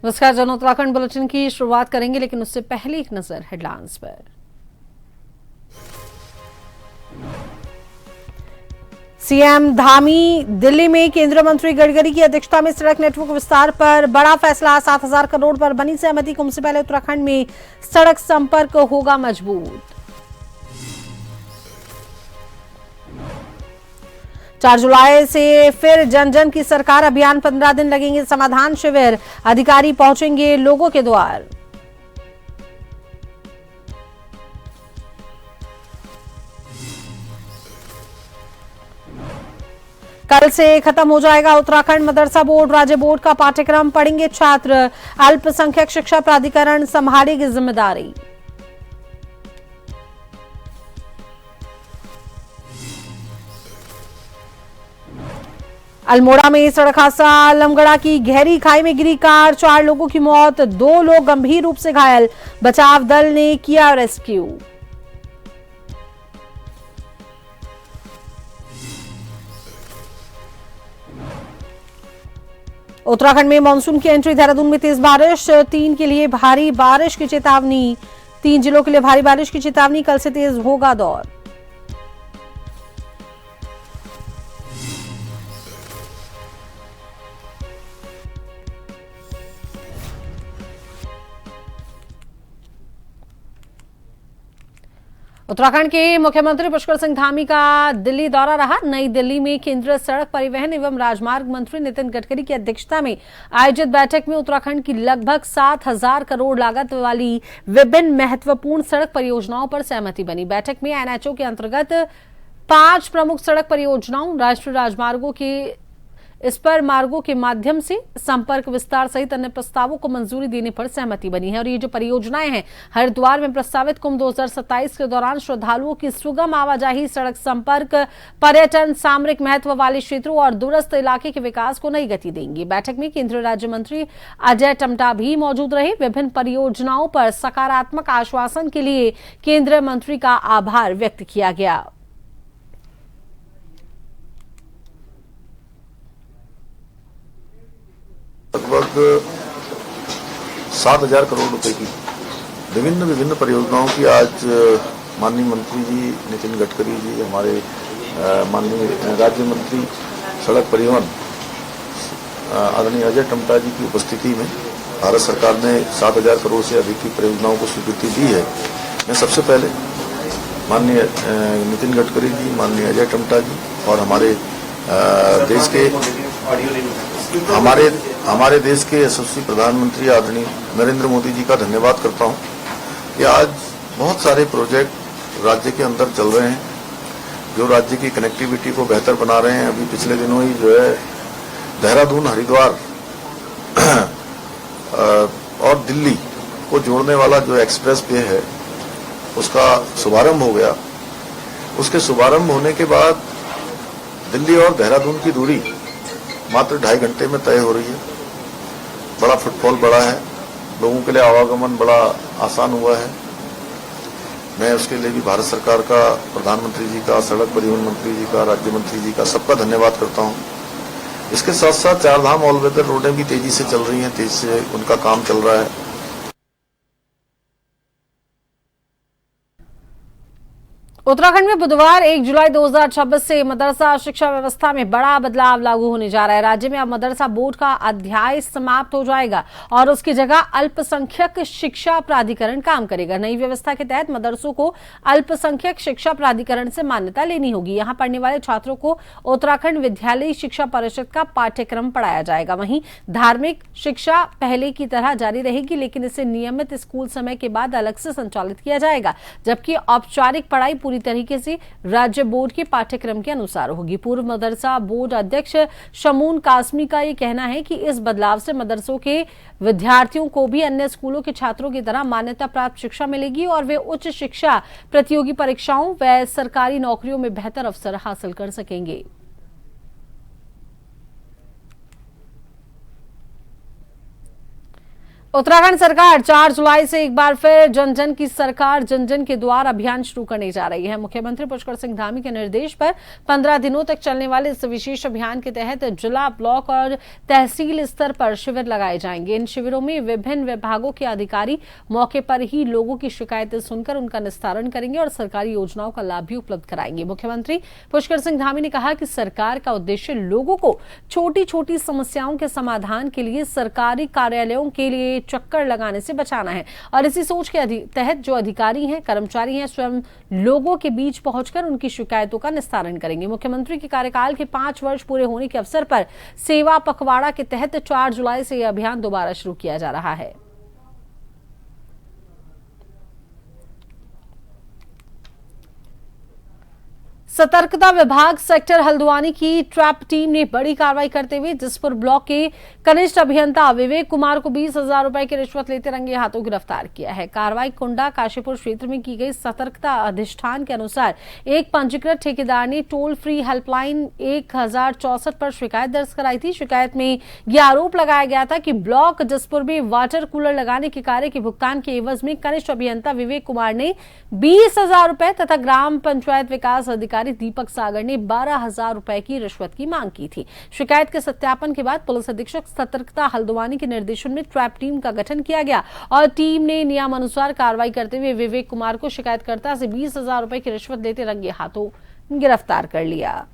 नमस्कार, जन उत्तराखंड बुलेटिन की शुरुआत करेंगे, लेकिन उससे पहले एक नजर हेडलाइंस पर। सीएम धामी दिल्ली में केंद्रीय मंत्री गडकरी की अध्यक्षता में सड़क नेटवर्क विस्तार पर बड़ा फैसला। 7,000 करोड़ पर बनी सहमति। कुंभ से पहले उत्तराखंड में सड़क संपर्क होगा मजबूत। 4 जुलाई से फिर जन जन की सरकार अभियान। 15 दिन लगेंगे समाधान शिविर। अधिकारी पहुंचेंगे लोगों के द्वार। कल से खत्म हो जाएगा उत्तराखंड मदरसा बोर्ड। राज्य बोर्ड का पाठ्यक्रम पढ़ेंगे छात्र। अल्पसंख्यक शिक्षा प्राधिकरण संभालेगी जिम्मेदारी। अल्मोड़ा में सड़क हादसा। आलमगढ़ा की गहरी खाई में गिरी कार। 4 लोगों की मौत, 2 लोग गंभीर रूप से घायल। बचाव दल ने किया रेस्क्यू। उत्तराखंड में मानसून की एंट्री। देहरादून में तेज बारिश। 3 के लिए भारी बारिश की चेतावनी। 3 जिलों के लिए भारी बारिश की चेतावनी। कल से तेज होगा दौर। उत्तराखंड के मुख्यमंत्री पुष्कर सिंह धामी का दिल्ली दौरा रहा। नई दिल्ली में केंद्रीय सड़क परिवहन एवं राजमार्ग मंत्री नितिन गडकरी की अध्यक्षता में आयोजित बैठक में उत्तराखंड की लगभग 7,000 करोड़ लागत वाली विभिन्न महत्वपूर्ण सड़क परियोजनाओं पर सहमति बनी। बैठक में एनएचओ के अंतर्गत 5 प्रमुख सड़क परियोजनाओं, राष्ट्रीय राजमार्गों के इस पर मार्गों के माध्यम से संपर्क विस्तार सहित अन्य प्रस्तावों को मंजूरी देने पर सहमति बनी है। और ये जो परियोजनाएं हैं, हरिद्वार में प्रस्तावित कुंभ 2027 के दौरान श्रद्धालुओं की सुगम आवाजाही, सड़क संपर्क, पर्यटन, सामरिक महत्व वाले क्षेत्रों और दूरस्थ इलाके के विकास को नई गति देंगी। बैठक में केंद्रीय राज्य मंत्री अजय टम्टा भी मौजूद रहे। विभिन्न परियोजनाओं पर सकारात्मक आश्वासन के लिए केंद्रीय मंत्री का आभार व्यक्त किया गया। लगभग 7,000 करोड़ रुपए की विभिन्न परियोजनाओं की आज माननीय मंत्री जी नितिन गडकरी जी, हमारे माननीय राज्य मंत्री सड़क परिवहन आदरणीय अजय टम्टा जी की उपस्थिति में भारत सरकार ने 7,000 करोड़ से अधिक की परियोजनाओं को स्वीकृति दी है। मैं सबसे पहले माननीय नितिन गडकरी जी, माननीय अजय टम्टा जी और हमारे देश के यशस्वी प्रधानमंत्री आदरणीय नरेंद्र मोदी जी का धन्यवाद करता हूं कि आज बहुत सारे प्रोजेक्ट राज्य के अंदर चल रहे हैं जो राज्य की कनेक्टिविटी को बेहतर बना रहे हैं। अभी पिछले दिनों ही जो है देहरादून, हरिद्वार और दिल्ली को जोड़ने वाला जो एक्सप्रेस वे है उसका शुभारंभ हो गया। उसके शुभारंभ होने के बाद दिल्ली और देहरादून की दूरी मात्र 2.5 घंटे में तय हो रही है। बड़ा फुटफॉल बढ़ा है, लोगों के लिए आवागमन बड़ा आसान हुआ है। मैं उसके लिए भी भारत सरकार का, प्रधानमंत्री जी का, सड़क परिवहन मंत्री जी का, राज्य मंत्री जी का, सबका धन्यवाद करता हूं। इसके साथ साथ 4 धाम ऑल वेदर रोडें भी तेजी से चल रही हैं, तेजी से उनका काम चल रहा है। उत्तराखंड में बुधवार 1 जुलाई 2026 से मदरसा शिक्षा व्यवस्था में बड़ा बदलाव लागू होने जा रहा है। राज्य में अब मदरसा बोर्ड का अध्याय समाप्त हो जाएगा और उसकी जगह अल्पसंख्यक शिक्षा प्राधिकरण काम करेगा। नई व्यवस्था के तहत मदरसों को अल्पसंख्यक शिक्षा प्राधिकरण से मान्यता लेनी होगी। यहां पढ़ने वाले छात्रों को उत्तराखंड विद्यालयी शिक्षा परिषद का पाठ्यक्रम पढ़ाया जाएगा। वहीं धार्मिक शिक्षा पहले की तरह जारी रहेगी, लेकिन इसे नियमित स्कूल समय के बाद अलग से संचालित किया जाएगा, जबकि औपचारिक पढ़ाई पूरी तरीके से राज्य बोर्ड के पाठ्यक्रम के अनुसार होगी। पूर्व मदरसा बोर्ड अध्यक्ष शमून कासमी का यह कहना है कि इस बदलाव से मदरसों के विद्यार्थियों को भी अन्य स्कूलों के छात्रों की तरह मान्यता प्राप्त शिक्षा मिलेगी और वे उच्च शिक्षा, प्रतियोगी परीक्षाओं व सरकारी नौकरियों में बेहतर अवसर हासिल कर सकेंगे। उत्तराखंड सरकार 4 जुलाई से एक बार फिर जन जन की सरकार जन जन के द्वार अभियान शुरू करने जा रही है। मुख्यमंत्री पुष्कर सिंह धामी के निर्देश पर 15 दिनों तक चलने वाले इस विशेष अभियान के तहत जिला, ब्लॉक और तहसील स्तर पर शिविर लगाए जाएंगे। इन शिविरों में विभिन्न विभागों के अधिकारी मौके पर ही लोगों की शिकायतें सुनकर उनका निस्तारण करेंगे और सरकारी योजनाओं का लाभ भी उपलब्ध कराएंगे। मुख्यमंत्री पुष्कर सिंह धामी ने कहा कि सरकार का उद्देश्य लोगों को छोटी छोटी समस्याओं के समाधान के लिए सरकारी कार्यालयों के लिए चक्कर लगाने से बचाना है और इसी सोच के तहत जो अधिकारी हैं, कर्मचारी हैं, स्वयं लोगों के बीच पहुंचकर उनकी शिकायतों का निस्तारण करेंगे। मुख्यमंत्री के कार्यकाल के 5 वर्ष पूरे होने के अवसर पर सेवा पखवाड़ा के तहत 4 जुलाई से यह अभियान दोबारा शुरू किया जा रहा है। सतर्कता विभाग सेक्टर हल्द्वानी की ट्रैप टीम ने बड़ी कार्रवाई करते हुए जसपुर ब्लॉक के कनिष्ठ अभियंता विवेक कुमार को 20,000 रुपए की रिश्वत लेते रंगे हाथों गिरफ्तार किया है। कार्रवाई कुंडा काशीपुर क्षेत्र में की गई। सतर्कता अधिष्ठान के अनुसार एक पंजीकृत ठेकेदार ने टोल फ्री हेल्पलाइन 1064 पर शिकायत दर्ज कराई थी। शिकायत में यह आरोप लगाया गया था कि ब्लॉक जसपुर में वाटर कूलर लगाने के कार्य के भुगतान के एवज में कनिष्ठ अभियंता विवेक कुमार ने 20,000 रुपए तथा ग्राम पंचायत विकास अधिकारी दीपक सागर ने 12,000 रुपए की रिश्वत की मांग की थी। शिकायत के सत्यापन के बाद पुलिस अधीक्षक सतर्कता हल्द्वानी के निर्देशन में ट्रैप टीम का गठन किया गया और टीम ने नियमानुसार कार्रवाई करते हुए विवेक कुमार को शिकायतकर्ता से 20,000 रुपए की रिश्वत लेते रंगे हाथों गिरफ्तार कर लिया।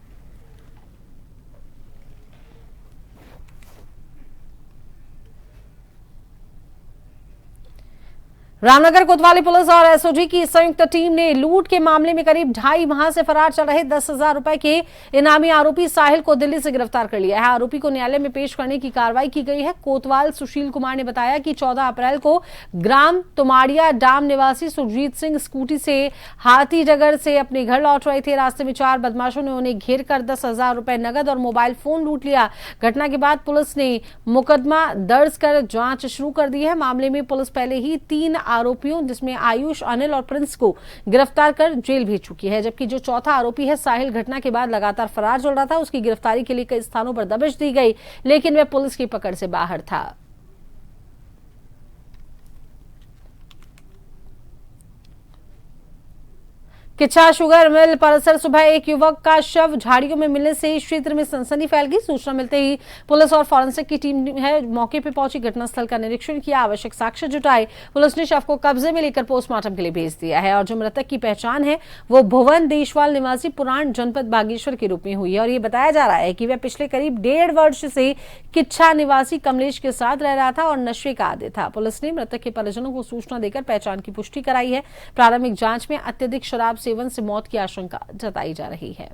रामनगर कोतवाली पुलिस और एसओजी की संयुक्त टीम ने लूट के मामले में करीब 2.5 माह से फरार चल रहे 10,000 रुपए के इनामी आरोपी साहिल को दिल्ली से गिरफ्तार कर लिया है। आरोपी को न्यायालय में पेश करने की कार्रवाई की गई है। कोतवाल सुशील कुमार ने बताया कि 14 अप्रैल को ग्राम तुमाड़िया डाम निवासी सुरजीत सिंह स्कूटी से हाथीडगर से अपने घर लौट रहे थे। रास्ते में 4 बदमाशों ने उन्हें घेर कर 10,000 रुपए नगद और मोबाइल फोन लूट लिया। घटना के बाद पुलिस ने मुकदमा दर्ज कर जांच शुरू कर दी है। मामले में पुलिस पहले ही 3 आरोपियों जिसमें आयुष, अनिल और प्रिंस को गिरफ्तार कर जेल भेज चुकी है, जबकि जो चौथा आरोपी है साहिल घटना के बाद लगातार फरार चल रहा था। उसकी गिरफ्तारी के लिए कई स्थानों पर दबिश दी गई, लेकिन वह पुलिस की पकड़ से बाहर था। किच्छा शुगर मिल परिसर सुबह एक युवक का शव झाड़ियों में मिलने से इस क्षेत्र में सनसनी फैल गई। सूचना मिलते ही पुलिस और फॉरेंसिक की टीम है मौके पर पहुंची, घटनास्थल का निरीक्षण किया, आवश्यक साक्ष्य जुटाए। पुलिस ने शव को कब्जे में लेकर पोस्टमार्टम के लिए भेज दिया है और जो मृतक की पहचान है वो भुवन देशवाल निवासी पुराण जनपद बागेश्वर के रूप में हुई है और ये बताया जा रहा है कि वह पिछले करीब 1.5 वर्ष से किच्छा निवासी कमलेश के साथ रह रहा था और नशे का आदी था। पुलिस ने मृतक के परिजनों को सूचना देकर पहचान की पुष्टि कराई है। प्रारंभिक जांच में अत्यधिक शराब सेवन से मौत की आशंका जताई जा रही है।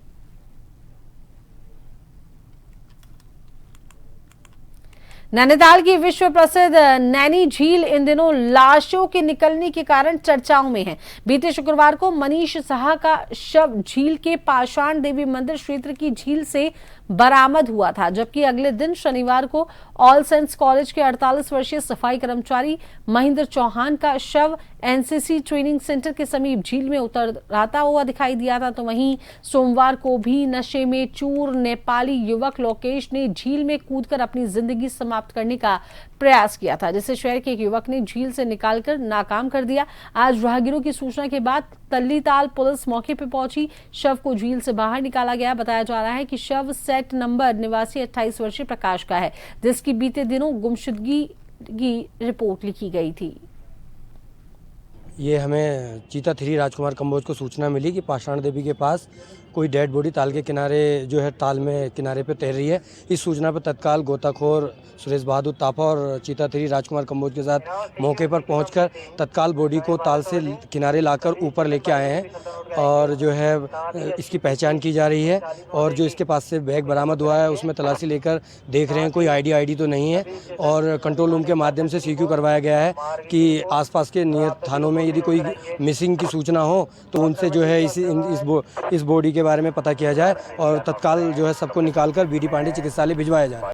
नैनीताल की विश्व प्रसिद्ध नैनी झील इन दिनों लाशों के निकलने के कारण चर्चाओं में है। बीते शुक्रवार को मनीष साहा का शव झील के पाषाण देवी मंदिर क्षेत्र की झील से बरामद हुआ था, जबकि अगले दिन शनिवार को ऑल सेंट्स कॉलेज के 48 वर्षीय सफाई कर्मचारी महेंद्र चौहान का शव एनसीसी ट्रेनिंग सेंटर के समीप झील में उतरता हुआ दिखाई दिया था। तो वहीं सोमवार को भी नशे में चूर नेपाली युवक लोकेश ने झील में कूदकर अपनी जिंदगी समाप्त करने का प्रयास किया था, जिसे शहर के एक युवक ने झील से निकालकर नाकाम कर दिया। आज राहगीरों की सूचना के बाद तल्लीताल पुलिस मौके पर पहुंची, शव को झील से बाहर निकाला गया। बताया जा रहा है कि शव सेट नंबर निवासी 28 वर्षीय प्रकाश का है, जिसकी बीते दिनों गुमशुदगी की रिपोर्ट लिखी गई थी। ये हमें चीता 3 राजकुमार कंबोज को सूचना मिली कि पाषाण देवी के पास कोई डेड बॉडी ताल के किनारे जो है ताल में किनारे पे तैर रही है। इस सूचना पर तत्काल गोताखोर सुरेश बहादुर ताफा और चीता 3 राजकुमार कंबोज के साथ मौके पर पहुंचकर तत्काल बॉडी को ताल से किनारे लाकर ऊपर लेके आए हैं और जो है इसकी पहचान की जा रही है और जो इसके पास से बैग बरामद हुआ है उसमें तलाशी लेकर देख रहे हैं कोई आईडी तो नहीं है और कंट्रोल रूम के माध्यम से सीक्यू करवाया गया है कि आसपास के नियत थानों में यदि कोई मिसिंग की सूचना हो तो उनसे जो है इस बॉडी के बारे में पता किया जाए और तत्काल जो है सबको निकालकर बीडी पांडे चिकित्सालय भिजवाया जाए।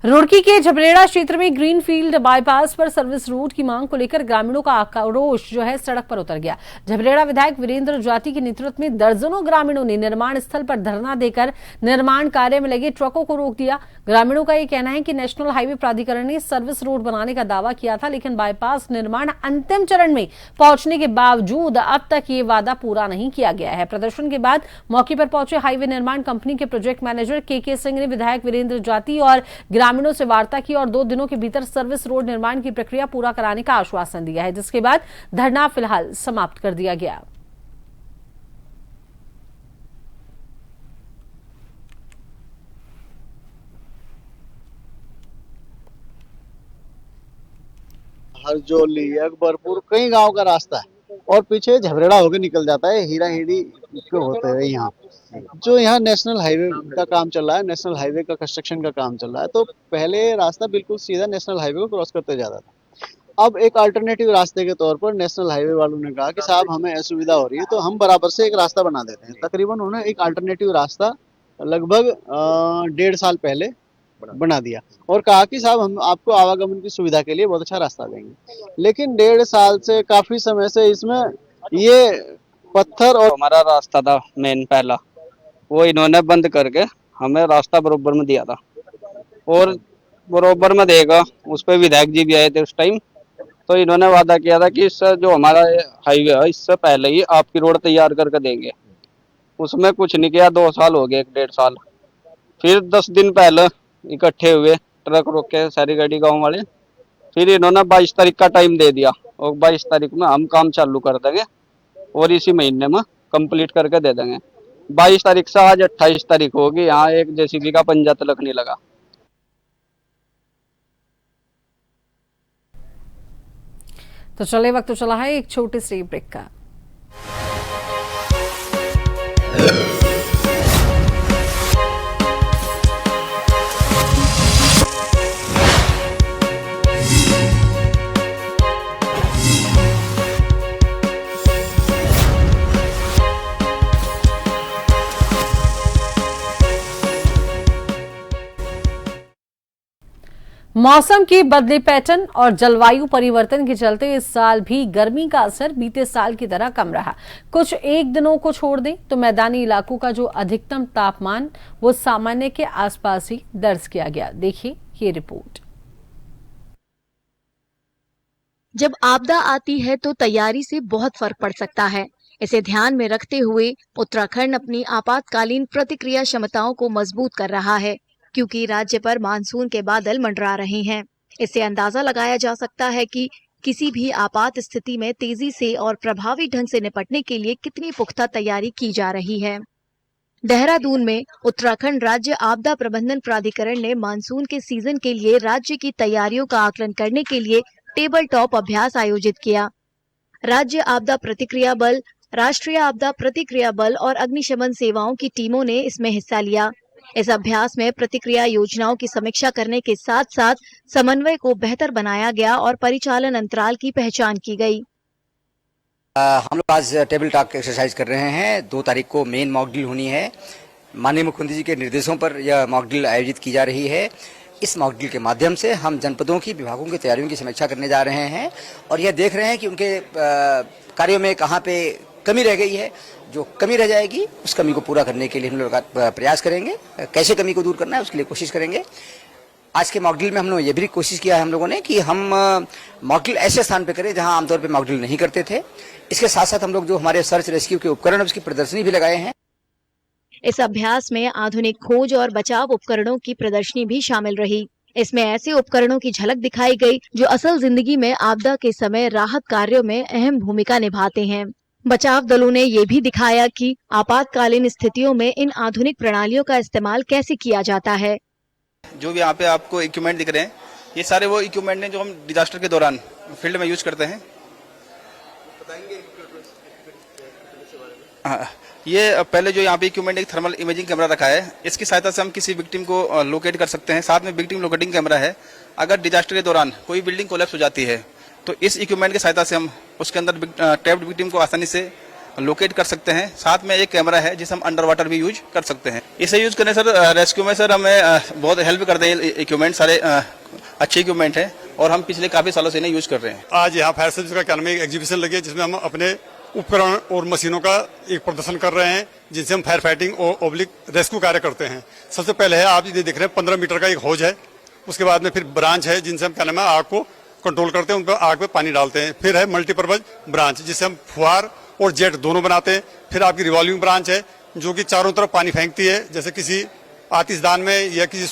रुड़की के झबरेड़ा क्षेत्र में ग्रीनफील्ड बाईपास पर सर्विस रोड की मांग को लेकर ग्रामीणों का आक्रोश जो है सड़क पर उतर गया। झबरेड़ा विधायक वीरेंद्र जाती के नेतृत्व में दर्जनों ग्रामीणों ने निर्माण स्थल पर धरना देकर निर्माण कार्य में लगे ट्रकों को रोक दिया। ग्रामीणों का यह कहना है कि नेशनल हाईवे प्राधिकरण ने सर्विस रोड बनाने का दावा किया था, लेकिन बाईपास निर्माण अंतिम चरण में पहुंचने के बावजूद अब तक ये वादा पूरा नहीं किया गया है। प्रदर्शन के बाद मौके पर पहुंचे हाईवे निर्माण कंपनी के प्रोजेक्ट मैनेजर के सिंह ने विधायक वीरेंद्र जाती और ग्रामीणों से वार्ता की और 2 दिनों के भीतर सर्विस रोड निर्माण की प्रक्रिया पूरा कराने का आश्वासन दिया है, जिसके बाद धरना फिलहाल समाप्त कर दिया गया। हरजोली, अकबरपुर कई गांव का रास्ता है और पीछे झबरेड़ा होकर निकल जाता है। हीरा हेड़ी के होते हुए यहाँ जो यहाँ नेशनल हाईवे का काम चल रहा है, नेशनल हाईवे का कंस्ट्रक्शन का काम चल रहा है, तो पहले रास्ता बिल्कुल सीधा नेशनल हाईवे को क्रॉस करते जाता था। अब एक अल्टरनेटिव रास्ते के तौर पर नेशनल हाईवे वालों ने कहा कि साहब हमें असुविधा हो रही है, तो हम बराबर से एक रास्ता बना देते हैं। तकरीबन उन्होंने एक अल्टरनेटिव रास्ता लगभग 1.5 साल पहले बना दिया और कहा कि साहब हम आपको आवागमन की सुविधा के लिए बहुत अच्छा रास्ता देंगे। लेकिन 1.5 साल से काफी समय से इसमें ये पत्थर और हमारा रास्ता था मेन पहला, वो इन्होंने बंद करके हमें रास्ता बरोबर में दिया था और बरोबर में देगा। उस पर विधायक जी भी आए थे उस टाइम, तो इन्होंने वादा किया था कि इससे जो हमारा हाईवे है इससे पहले ही आपकी रोड तैयार करके देंगे। उसमें कुछ नहीं किया, 2 साल हो गए, 1.5 साल। फिर 10 दिन पहले इकट्ठे हुए ट्रक रोक के सारी गाड़ी गाँव वाले, फिर इन्होंने 22 तारीख का टाइम दे दिया और 22 तारीख में हम काम चालू कर देंगे और इसी महीने में कंप्लीट करके दे देंगे। 22 तारीख से आज 28 तारीख होगी, यहाँ एक जेसीबी का पंजा तलक नहीं लगा। तो चले वक्त तो चला है एक छोटे से ब्रेक का। मौसम की बदले पैटर्न और जलवायु परिवर्तन के चलते इस साल भी गर्मी का असर बीते साल की तरह कम रहा। कुछ एक दिनों को छोड़ दें तो मैदानी इलाकों का जो अधिकतम तापमान वो सामान्य के आसपास ही दर्ज किया गया। देखिए ये रिपोर्ट। जब आपदा आती है तो तैयारी से बहुत फर्क पड़ सकता है। इसे ध्यान में रखते हुए उत्तराखंड अपनी आपातकालीन प्रतिक्रिया क्षमताओं को मजबूत कर रहा है, क्योंकि राज्य पर मानसून के बादल मंडरा रहे हैं। इससे अंदाजा लगाया जा सकता है कि किसी भी आपात स्थिति में तेजी से और प्रभावी ढंग से निपटने के लिए कितनी पुख्ता तैयारी की जा रही है। देहरादून में उत्तराखंड राज्य आपदा प्रबंधन प्राधिकरण ने मानसून के सीजन के लिए राज्य की तैयारियों का आकलन करने के लिए टेबल टॉप अभ्यास आयोजित किया। राज्य आपदा प्रतिक्रिया बल, राष्ट्रीय आपदा प्रतिक्रिया बल और अग्निशमन सेवाओं की टीमों ने इसमें हिस्सा लिया। इस अभ्यास में प्रतिक्रिया योजनाओं की समीक्षा करने के साथ साथ समन्वय को बेहतर बनाया गया और परिचालन अंतराल की पहचान की गई। हम लोग आज टेबल टॉक एक्सरसाइज कर रहे हैं। 2 तारीख को मेन मॉक ड्रिल होनी है। माननीय मुख्यमंत्री जी के निर्देशों पर यह मॉक ड्रिल आयोजित की जा रही है। इस मॉक ड्रिल के माध्यम से हम जनपदों की, विभागों की तैयारियों की समीक्षा करने जा रहे हैं और यह देख रहे हैं कि उनके कार्यों में कहाँ पे कमी रह गई है। जो कमी रह जाएगी उस कमी को पूरा करने के लिए हम लोग प्रयास करेंगे। कैसे कमी को दूर करना है उसके लिए कोशिश करेंगे। आज के मॉक ड्रिल में हम लोग ये भी कोशिश किया है हम लोगों ने कि हम मॉक ड्रिल ऐसे स्थान पे करें जहां आमतौर पे मॉक ड्रिल नहीं करते थे। इसके साथ साथ हम लोग जो हमारे सर्च रेस्क्यू के उपकरण है उसकी प्रदर्शनी भी लगाए हैं। इस अभ्यास में आधुनिक खोज और बचाव उपकरणों की प्रदर्शनी भी शामिल रही। इसमें ऐसे उपकरणों की झलक दिखाई गई जो असल जिंदगी में आपदा के समय राहत कार्यों में अहम भूमिका निभाते हैं। बचाव दलों ने ये भी दिखाया कि आपातकालीन स्थितियों में इन आधुनिक प्रणालियों का इस्तेमाल कैसे किया जाता है। जो भी यहाँ पे आपको इक्विपमेंट दिख रहे हैं, ये सारे वो इक्विपमेंट हैं जो हम डिजास्टर के दौरान फील्ड में यूज करते हैं। हाँ, ये पहले जो यहाँ पे इक्विपमेंट एक थर्मल इमेजिंग कैमरा रखा है। इसकी सहायता से हम किसी विक्टिम को लोकेट कर सकते हैं। साथ में विक्टिम लोकेटिंग कैमरा है। अगर डिजास्टर के दौरान कोई बिल्डिंग कोलैप्स हो जाती है तो इस इक्विपमेंट की सहायता से हम उसके अंदर ट्रैप्ड विक्टिम को आसानी से लोकेट कर सकते हैं। साथ में एक कैमरा है जिसे हम अंडर वाटर भी यूज कर सकते हैं। इसे यूज करने सर रेस्क्यू में सर हमें बहुत हेल्प करते हैं। इक्विपमेंट सारे अच्छे इक्विपमेंट हैं और हम पिछले काफी सालों से इन्हें यूज कर रहे हैं। आज यहाँ फायर सर्विस का क्या नाम है, एक एग्जीबिशन लगी है जिसमें हम अपने उपकरण और मशीनों का एक प्रदर्शन कर रहे हैं, जिनसे हम फायर फाइटिंग और ओब्लिक रेस्क्यू कार्य करते हैं। सबसे पहले है, आप ये देख रहे हैं 15 मीटर का एक हौज है। उसके बाद में फिर ब्रांच है जिनसे हम क्या नाम है आग को कंट्रोल करते हैं, उन पर आग पे पानी डालते हैं। फिर है मल्टीपर्पज ब्रांच जिससे हम फुहार और जेट दोनों बनाते हैं। फिर आपकी रिवॉल्विंग ब्रांच है जो कि चारों तरफ पानी फेंकती है, जैसे किसी आतिशदान में या किसी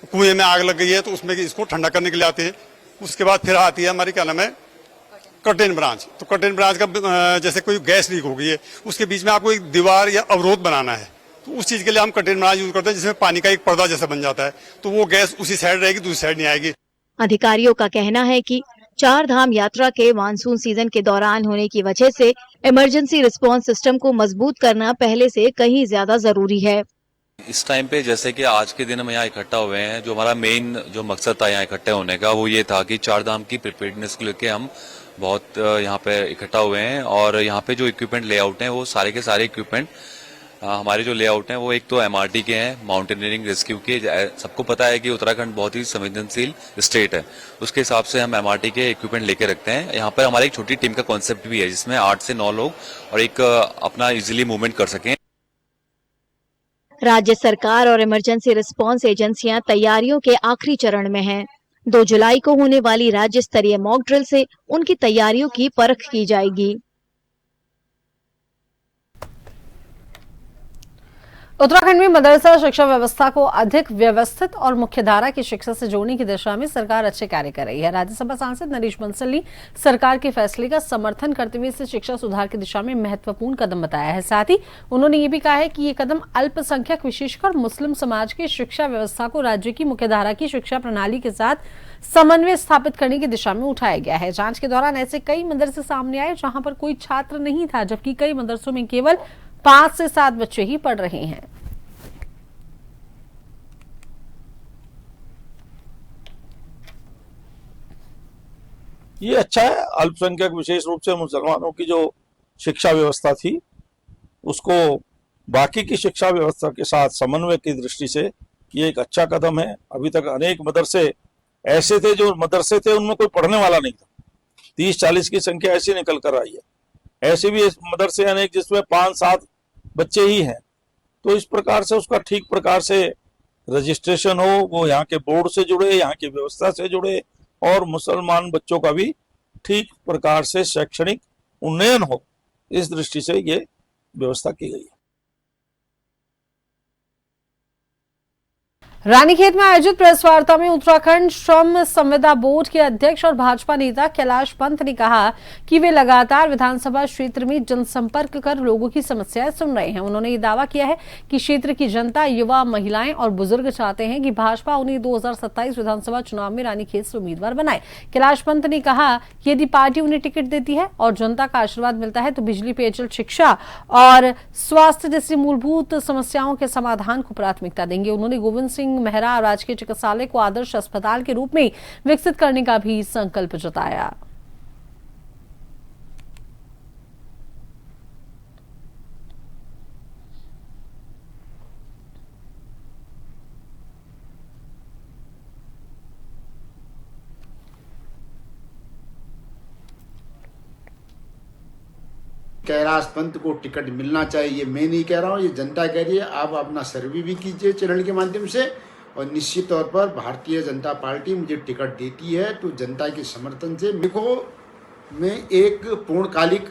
कुएं में आग लग गई है तो उसमें इसको ठंडा करने के लिए आते हैं। उसके बाद फिर आती है हमारी क्या नाम है कर्टेन ब्रांच। तो कर्टेन ब्रांच का जैसे कोई गैस लीक हो गई है, उसके बीच में आपको एक दीवार या अवरोध बनाना है, तो उस चीज के लिए हम कर्टेन ब्रांच यूज करते हैं, जिसमें पानी का एक पर्दा जैसा बन जाता है, तो वो गैस उसी साइड रहेगी, दूसरी साइड नहीं आएगी। अधिकारियों का कहना है कि 4 धाम यात्रा के मानसून सीजन के दौरान होने की वजह से इमरजेंसी रिस्पांस सिस्टम को मजबूत करना पहले से कहीं ज्यादा जरूरी है। इस टाइम पे जैसे कि आज के दिन हम यहाँ इकट्ठा हुए हैं, जो हमारा मेन जो मकसद था यहाँ इकट्ठे होने का वो ये था कि 4 धाम की प्रिपेयर्डनेस को लेके हम बहुत यहाँ पे इकट्ठा हुए हैं। और यहाँ पे जो इक्विपमेंट लेआउट हैं वो सारे के सारे इक्विपमेंट हमारे जो लेआउट हैं वो एक तो MRT के हैं, माउंटेनियरिंग रेस्क्यू के। सबको पता है कि उत्तराखंड बहुत ही संवेदनशील स्टेट है, उसके हिसाब से हम MRT के इक्विपमेंट लेके रखते हैं। यहाँ पर हमारी एक छोटी टीम का कॉन्सेप्ट भी है जिसमें 8 से 9 लोग और एक अपना इजिली मूवमेंट कर सकें। राज्य सरकार और इमरजेंसी रिस्पांस एजेंसियां तैयारियों के आखिरी चरण में हैं। 2 जुलाई को होने वाली राज्य स्तरीय मॉक ड्रिल से उनकी तैयारियों की परख की जाएगी। उत्तराखंड में मदरसा शिक्षा व्यवस्था को अधिक व्यवस्थित और मुख्यधारा की शिक्षा से जोड़ने की दिशा में सरकार अच्छे कार्य कर रही है। राज्यसभा सांसद नरेश बंसल ने सरकार के फैसले का समर्थन करते हुए इसे शिक्षा सुधार की दिशा में महत्वपूर्ण कदम बताया है। साथ ही उन्होंने ये भी कहा है कि ये कदम अल्पसंख्यक विशेषकर मुस्लिम समाज की शिक्षा व्यवस्था को राज्य की मुख्यधारा की शिक्षा प्रणाली के साथ समन्वय स्थापित करने की दिशा में उठाया गया है। जांच के दौरान ऐसे कई मदरसे सामने आए जहां पर कोई छात्र नहीं था, जबकि कई मदरसों में केवल 5 से 7 बच्चे ही पढ़ रहे हैं। ये अच्छा है। अल्पसंख्यक विशेष रूप से मुसलमानों की जो शिक्षा व्यवस्था थी उसको बाकी की शिक्षा व्यवस्था के साथ समन्वय की दृष्टि से ये एक अच्छा कदम है। अभी तक अनेक मदरसे ऐसे थे जो मदरसे थे उनमें कोई पढ़ने वाला नहीं था, 30-40 की संख्या ऐसी निकल कर आई है। ऐसे भी मदरसे अनेक जिसमें 5-7 बच्चे ही हैं। तो इस प्रकार से उसका ठीक प्रकार से रजिस्ट्रेशन हो, वो यहाँ के बोर्ड से जुड़े, यहाँ की व्यवस्था से जुड़े और मुसलमान बच्चों का भी ठीक प्रकार से शैक्षणिक उन्नयन हो, इस दृष्टि से ये व्यवस्था की गई है। रानीखेत में आयोजित प्रेस वार्ता में उत्तराखंड श्रम संविदा बोर्ड के अध्यक्ष और भाजपा नेता कैलाश पंत ने कहा कि वे लगातार विधानसभा क्षेत्र में जनसंपर्क कर लोगों की समस्याएं सुन रहे हैं। उन्होंने ये दावा किया है कि क्षेत्र की जनता, युवा, महिलाएं और बुजुर्ग चाहते हैं कि भाजपा उन्हें 2027 विधानसभा चुनाव में रानीखेत से उम्मीदवार बनाए। कैलाश पंत ने कहा कि यदि पार्टी उन्हें टिकट देती है और जनता का आशीर्वाद मिलता है तो बिजली, पेयजल, शिक्षा और स्वास्थ्य जैसी मूलभूत समस्याओं के समाधान को प्राथमिकता देंगे। उन्होंने गोविंद सिंह मेहरा राजकीय चिकित्सालय को आदर्श अस्पताल के रूप में विकसित करने का भी संकल्प जताया। कैलाश पंत को टिकट मिलना चाहिए, ये मैं नहीं कह रहा हूँ, ये जनता कह रही है। आप अपना सर्वे भी कीजिए चैनल के माध्यम से, और निश्चित तौर पर भारतीय जनता पार्टी मुझे टिकट देती है तो जनता के समर्थन से। देखो, मैं एक पूर्णकालिक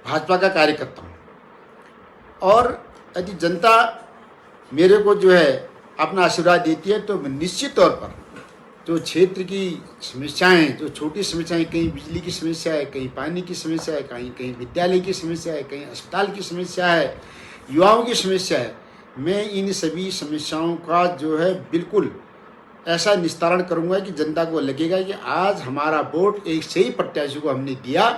भाजपा का कार्यकर्ता हूँ और यदि जनता मेरे को जो है अपना आशीर्वाद देती है तो मैं निश्चित तौर पर जो क्षेत्र की समस्याएं, जो छोटी समस्याएं, कहीं बिजली की समस्या है, कहीं पानी की समस्या है, कहीं विद्यालय की समस्या है, कहीं अस्पताल की समस्या है, युवाओं की समस्या है, मैं इन सभी समस्याओं का जो है बिल्कुल ऐसा निस्तारण करूंगा कि जनता को लगेगा कि आज हमारा वोट एक सही प्रत्याशी को हमने दिया।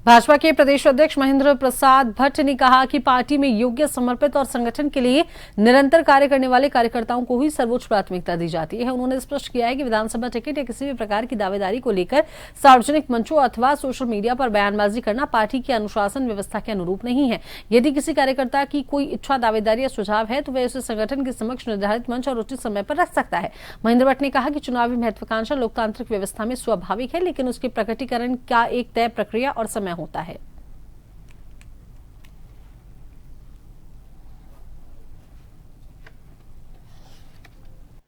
भाजपा के प्रदेश अध्यक्ष महेंद्र प्रसाद भट्ट ने कहा कि पार्टी में योग्य, समर्पित और संगठन के लिए निरंतर कार्य करने वाले कार्यकर्ताओं को ही सर्वोच्च प्राथमिकता दी जाती है। उन्होंने स्पष्ट किया है कि विधानसभा टिकट या किसी भी प्रकार की दावेदारी को लेकर सार्वजनिक मंचों अथवा सोशल मीडिया पर बयानबाजी करना पार्टी की अनुशासन व्यवस्था के अनुरूप नहीं है। यदि किसी कार्यकर्ता की कोई इच्छा, दावेदारी या सुझाव है तो वह उसे संगठन के समक्ष निर्धारित मंच और उचित समय पर रख सकता है। महेंद्र भट्ट ने कहा कि चुनावी महत्वाकांक्षा लोकतांत्रिक व्यवस्था में स्वाभाविक है, लेकिन उसके प्रकटीकरण का एक तय प्रक्रिया और समय होता है।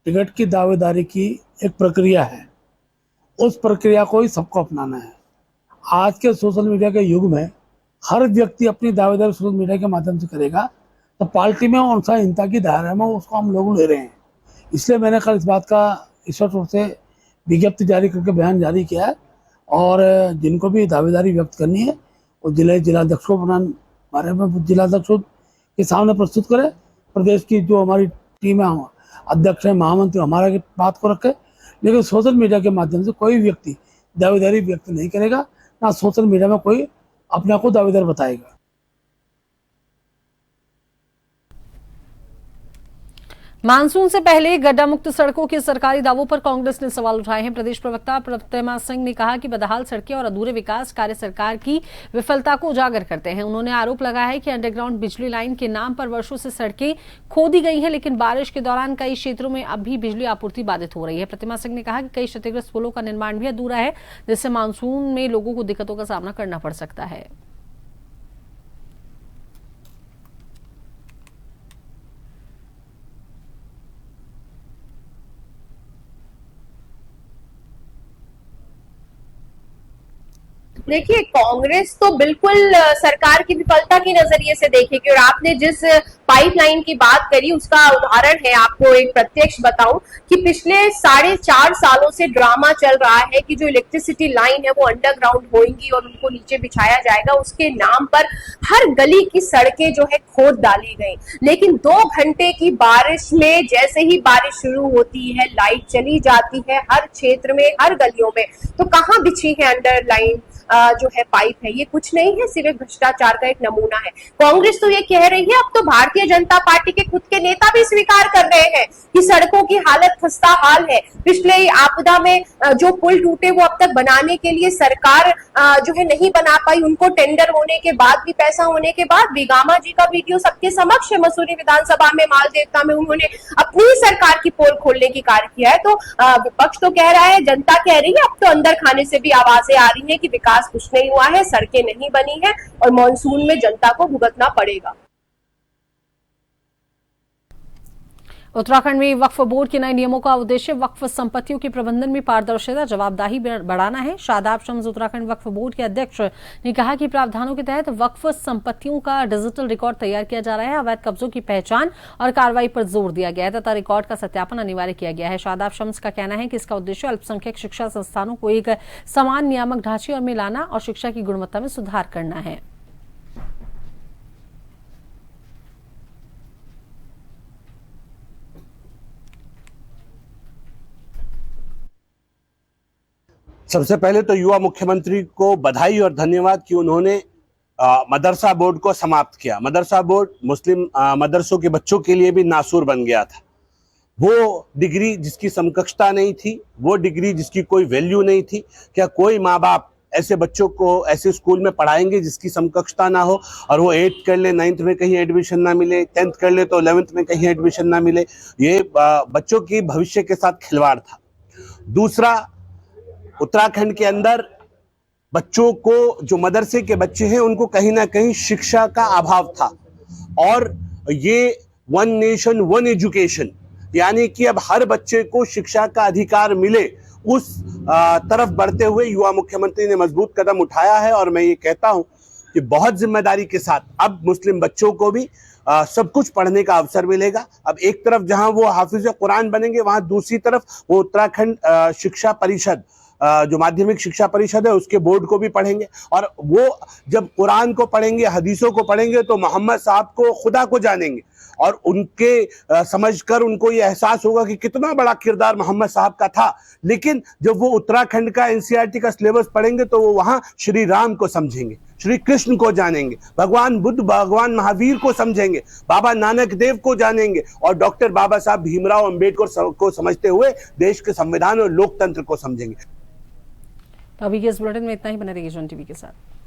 टिकट की दावेदारी की एक प्रक्रिया है, उस प्रक्रिया को ही सबको अपनाना है। आज के सोशल मीडिया के युग में हर व्यक्ति अपनी दावेदारी सोशल मीडिया के माध्यम से करेगा, तो पार्टी में अनुशासनहीनता की दायरे में उसको हम लोग ले रहे हैं। इसलिए मैंने कल इस बात का स्पष्ट रूप से विज्ञप्ति जारी करके बयान जारी किया है, और जिनको भी दावेदारी व्यक्त करनी है वो जिलाध्यक्षों बारे में जिलाध्यक्षों के सामने प्रस्तुत करें। प्रदेश की जो हमारी टीम है, अध्यक्ष है, महामंत्री, हमारा की बात को रखे, लेकिन सोशल मीडिया के माध्यम से कोई व्यक्ति दावेदारी व्यक्त नहीं करेगा, ना सोशल मीडिया में कोई अपने को दावेदार बताएगा। मानसून से पहले गड्ढा मुक्त सड़कों के सरकारी दावों पर कांग्रेस ने सवाल उठाए हैं। प्रदेश प्रवक्ता प्रतिमा सिंह ने कहा कि बदहाल सड़कें और अधूरे विकास कार्य सरकार की विफलता को उजागर करते हैं। उन्होंने आरोप लगाया है कि अंडरग्राउंड बिजली लाइन के नाम पर वर्षों से सड़कें खोदी गई हैं, लेकिन बारिश के दौरान कई क्षेत्रों में अब भी बिजली आपूर्ति बाधित हो रही है। प्रतिमा सिंह ने कहा कि कई क्षतिग्रस्त पुलों का निर्माण भी अधूरा है, जिससे मानसून में लोगों को दिक्कतों का सामना करना पड़ सकता है। देखिए, कांग्रेस तो बिल्कुल सरकार की विफलता के नजरिए से देखेगी, और आपने जिस पाइपलाइन की बात करी उसका उदाहरण है, आपको एक प्रत्यक्ष बताऊं कि पिछले 4.5 सालों से ड्रामा चल रहा है कि जो इलेक्ट्रिसिटी लाइन है वो अंडरग्राउंड होंगी और उनको नीचे बिछाया जाएगा। उसके नाम पर हर गली की सड़कें जो है खोद डाली गई, लेकिन 2 घंटे की बारिश में जैसे ही बारिश शुरू होती है लाइट चली जाती है हर क्षेत्र में, हर गलियों में। तो कहाँ बिछी है अंडरलाइन जो है पाइप है? ये कुछ नहीं है, सिर्फ भ्रष्टाचार का एक नमूना है। कांग्रेस तो ये कह रही है, अब तो भारतीय जनता पार्टी के खुद के नेता भी स्वीकार कर रहे हैं कि सड़कों की हालत खस्ता हाल है। पिछले आपदा में जो पुल टूटे वो अब तक बनाने के लिए सरकार जो है नहीं बना पाई। उनको टेंडर होने के बाद भी, पैसा होने के बाद भी, गामा जी का वीडियो सबके समक्ष है, मसूरी विधानसभा में, मालदेवता में उन्होंने अपनी सरकार की पोल खोलने की कार्य किया है। तो विपक्ष तो कह रहा है, जनता कह रही है, अब तो अंदर खाने से भी आवाजें आ रही है कि विकास कुछ नहीं हुआ है, सड़कें नहीं बनी है और मॉनसून में जनता को भुगतना पड़ेगा। उत्तराखंड में वक्फ बोर्ड के नए नियमों का उद्देश्य वक्फ संपत्तियों के प्रबंधन में पारदर्शिता, जवाबदेही बढ़ाना है। शादाब शम्स उत्तराखंड वक्फ बोर्ड के अध्यक्ष ने कहा कि प्रावधानों के तहत वक्फ संपत्तियों का डिजिटल रिकॉर्ड तैयार किया जा रहा है। अवैध कब्जों की पहचान और कार्रवाई पर जोर दिया गया है तथा रिकॉर्ड का सत्यापन अनिवार्य किया गया है। शादाब शम्स का कहना है कि इसका उद्देश्य अल्पसंख्यक शिक्षा संस्थानों को एक समान नियामक ढांचे में लाना और शिक्षा की गुणवत्ता में सुधार करना है। सबसे पहले तो युवा मुख्यमंत्री को बधाई और धन्यवाद कि उन्होंने मदरसा बोर्ड को समाप्त किया। मदरसा बोर्ड मुस्लिम मदरसों के बच्चों के लिए भी नासूर बन गया था। वो डिग्री जिसकी समकक्षता नहीं थी, वो डिग्री जिसकी कोई वैल्यू नहीं थी। क्या कोई माँ बाप ऐसे बच्चों को ऐसे स्कूल में पढ़ाएंगे जिसकी समकक्षता ना हो, और वो 8th कर ले 9th में कहीं एडमिशन ना मिले, 10th कर ले तो 11th में कहीं एडमिशन ना मिले? ये बच्चों की भविष्य के साथ खिलवाड़ था। दूसरा, उत्तराखंड के अंदर बच्चों को, जो मदरसे के बच्चे हैं, उनको कहीं ना कहीं शिक्षा का अभाव था, और ये 1 नेशन 1 एजुकेशन, यानी कि अब हर बच्चे को शिक्षा का अधिकार मिले, उस तरफ बढ़ते हुए युवा मुख्यमंत्री ने मजबूत कदम उठाया है। और मैं ये कहता हूं कि बहुत जिम्मेदारी के साथ अब मुस्लिम बच्चों को भी सब कुछ पढ़ने का अवसर मिलेगा। अब एक तरफ जहां वो हाफिज कुरान बनेंगे, वहां दूसरी तरफ वो उत्तराखंड शिक्षा परिषद, जो माध्यमिक शिक्षा परिषद है, उसके बोर्ड को भी पढ़ेंगे। और वो जब कुरान को पढ़ेंगे, हदीसों को पढ़ेंगे, तो मोहम्मद साहब को, खुदा को जानेंगे, और उनके समझकर उनको ये एहसास होगा कि कितना बड़ा किरदार मोहम्मद साहब का था। लेकिन जब वो उत्तराखंड का NCERT का सिलेबस पढ़ेंगे तो वो वहाँ श्री राम को समझेंगे, श्री कृष्ण को जानेंगे, भगवान बुद्ध, भगवान महावीर को समझेंगे, बाबा नानक देव को जानेंगे और डॉक्टर बाबा साहब भीमराव अंबेडकर को समझते हुए देश के संविधान और लोकतंत्र को समझेंगे। तो अभी के इस बुलेटिन में इतना ही। बने रहिए जन टीवी के साथ।